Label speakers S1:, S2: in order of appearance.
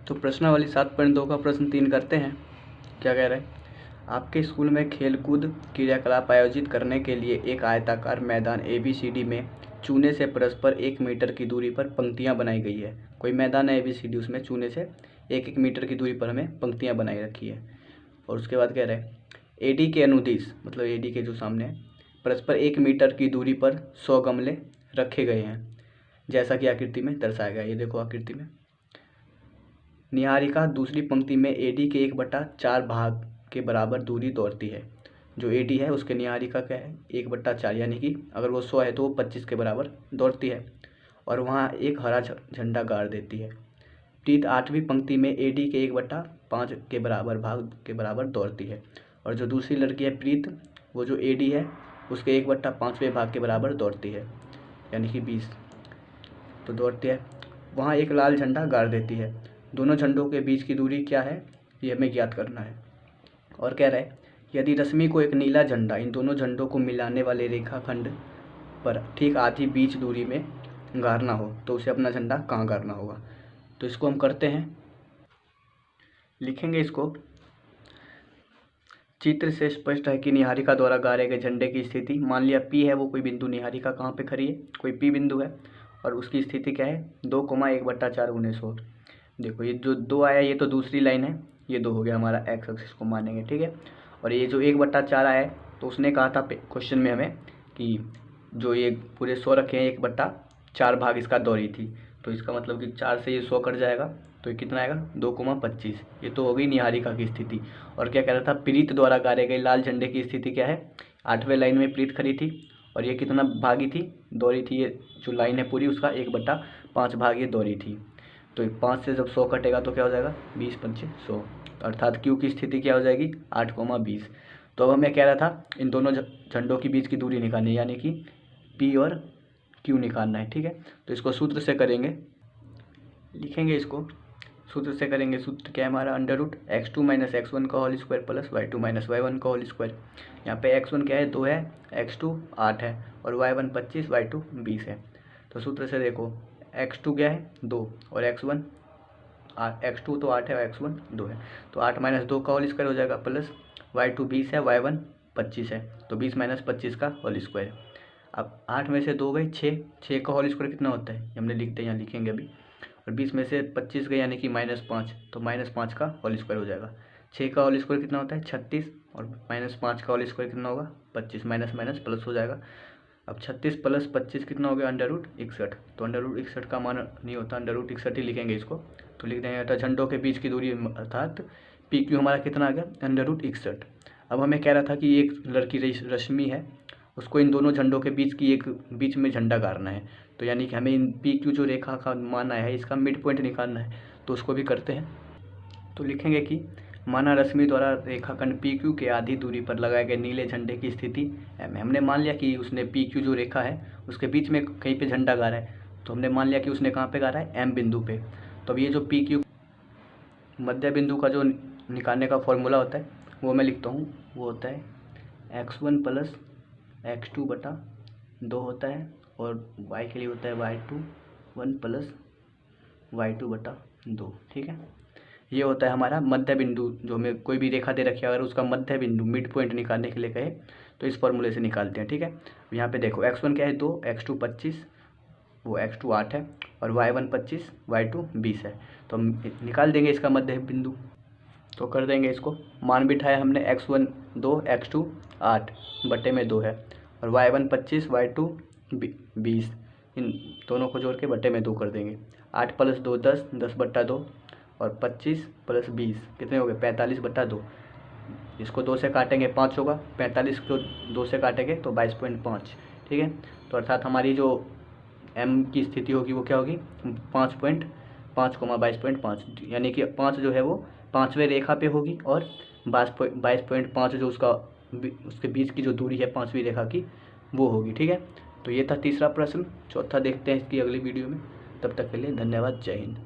S1: तो प्रश्नावली 7.2 का प्रश्न 3 करते हैं। क्या कह रहे हैं? आपके स्कूल में खेलकूद क्रियाकलाप आयोजित करने के लिए एक आयताकार मैदान ABCD में चूने से परस्पर 1 मीटर की दूरी पर पंक्तियां बनाई गई है। कोई मैदान है ABCD, उसमें चूने से 1-1 मीटर की दूरी पर हमें पंक्तियां बनाई रखी है। और उसके बाद कह रहे हैं AD के अनुदिश, मतलब AD के जो सामने है, परस्पर 1 मीटर की दूरी पर 100 गमले रखे गए हैं, जैसा कि आकृति में दर्शाया गया है। ये देखो आकृति में निहारिका दूसरी पंक्ति में AD के 1/4 भाग के बराबर दूरी दौड़ती है। जो AD है उसके निहारिका क्या है? 1/4, यानी कि अगर वो 100 है तो वो 25 के बराबर दौड़ती है और वहाँ एक हरा झंडा गाड़ देती है। प्रीत 8वीं पंक्ति में AD के 1/5 के बराबर भाग के बराबर दौड़ती है और जो दूसरी लड़की है प्रीत, वो जो AD है उसके 1/5वें भाग के बराबर दौड़ती है, यानी कि 20 तो दौड़ती है। वहाँ एक लाल झंडा गाड़ देती है। दोनों झंडों के बीच की दूरी क्या है, ये हमें ज्ञात करना है। और कह रहा है यदि रश्मि को एक नीला झंडा इन दोनों झंडों को मिलाने वाले रेखाखंड पर ठीक आधी बीच दूरी में गाड़ना हो तो उसे अपना झंडा कहाँ गाड़ना होगा। तो इसको हम करते हैं, लिखेंगे इसको। चित्र से स्पष्ट है कि निहारिका द्वारा गाड़े गए झंडे की स्थिति, मान लिया P है वो कोई बिंदु, निहारिका कहाँ पे खड़ी है, कोई P बिंदु है और उसकी स्थिति क्या है 2,1/4 × 100। देखो ये जो 2 आया ये तो दूसरी लाइन है, ये 2 हो गया हमारा एक्स एक्सिस को मानेंगे, ठीक है। और ये जो 1/4 आया है तो उसने कहा था क्वेश्चन में हमें कि जो ये पूरे 100 रखे हैं 1/4 भाग इसका दौरी थी, तो इसका मतलब कि 4 से ये 100 कट जाएगा तो ये कितना आएगा 2,25। ये तो हो गई निहारिका की स्थिति। और क्या कह रहा था, प्रीत द्वारा गाड़े गए लाल झंडे की स्थिति क्या है, 8वें लाइन में प्रीत खड़ी थी और ये कितना भागी थी, दौरी थी, ये जो लाइन है पूरी उसका 1/5 भाग ये दौरी थी। तो 5 से जब 100 कटेगा तो क्या हो जाएगा 20×5 100, अर्थात क्यू की स्थिति क्या हो जाएगी 8,20। तो अब हमें कह रहा था इन दोनों झंडों के बीच की दूरी निकालनी है, यानी कि P और Q निकालना है, ठीक है। तो इसको सूत्र से करेंगे, लिखेंगे इसको, सूत्र से करेंगे। सूत्र क्या है हमारा, √(x2 - x1) का whole square plus y2 - y1 का होल स्क्वायर। यहाँ पे x1 क्या है 2 है, x2 8 है और y1 25, y2 20 है। तो सूत्र से देखो x2 क्या है 2 और x1 x2 तो 8 है और x1 2 है, तो 8 - 2 का होल स्क्वायर हो जाएगा प्लस y2 20 है, y1 25 है, तो 20 - 25 का होल स्क्वायर। अब 8 में से 2 गए 6 का होल स्क्वायर कितना होता है, हमने लिखते हैं, यहाँ लिखेंगे अभी। और 20 में से 25 गए यानी कि -5, तो -5 का होल स्क्वायर हो जाएगा। 6 का होल स्क्वायर कितना होता है 36 और -5 का होल स्क्वायर कितना होगा 25, माइनस माइनस प्लस हो जाएगा। अब 36 + 25 कितना हो गया √61, तो √61 का मान नहीं होता, √61 ही लिखेंगे इसको। तो लिख देंगे अर्थात झंडों के बीच की दूरी अर्थात PQ हमारा कितना आ गया √61। अब हमें कह रहा था कि एक लड़की रश्मि है, उसको इन दोनों झंडों के बीच में झंडा गाड़ना है, तो यानी कि हमें इन PQ जो रेखा का मान आया है इसका मिड पॉइंट निकालना है, तो उसको भी करते हैं। तो लिखेंगे कि माना रश्मि द्वारा रेखाखंड PQ के आधी दूरी पर लगाए गए नीले झंडे की स्थिति M है। हमने मान लिया कि उसने PQ जो रेखा है उसके बीच में कहीं पे झंडा गाड़ा है, तो हमने मान लिया कि उसने कहाँ पे गाड़ा है M बिंदु पे। तो अब ये जो PQ मध्य बिंदु का जो निकालने का फॉर्मूला होता है वो मैं लिखता हूँ, वो होता है x1 + x2/2 होता है और y के लिए होता है y2 1 + y2/2, ठीक है। ये होता है हमारा मध्य बिंदु, जो हमें कोई भी रेखा दे रखी है अगर उसका मध्य बिंदु मिड पॉइंट निकालने के लिए कहे तो इस फॉर्मूले से निकालते हैं, ठीक है। यहाँ पे देखो x1 क्या है 2, x2 25, वो x2 8 है और y1 25, y2 20 है, तो हम निकाल देंगे इसका मध्य बिंदु। तो कर देंगे इसको, मान बिठाया हमने x1 2, x2 8/2 है और y1 25, y2 20, इन दोनों को जोड़ के /2 कर देंगे। 8 + 2 10, 10/2 और 25 + 20 कितने हो गए 45/2। इसको 2 से काटेंगे 5 होगा, 45 को 2 से काटेंगे तो 22.5, ठीक है। तो अर्थात हमारी जो M की स्थिति होगी वो क्या होगी 5.5, 22.5, यानी कि 5 जो है वो 5वें रेखा पे होगी और 22.5 जो उसके बीच की जो दूरी है 5वीं रेखा की वो होगी, ठीक है। तो ये था तीसरा प्रश्न। चौथा देखते हैं इसकी अगली वीडियो में, तब तक के लिए धन्यवाद, जय हिंद।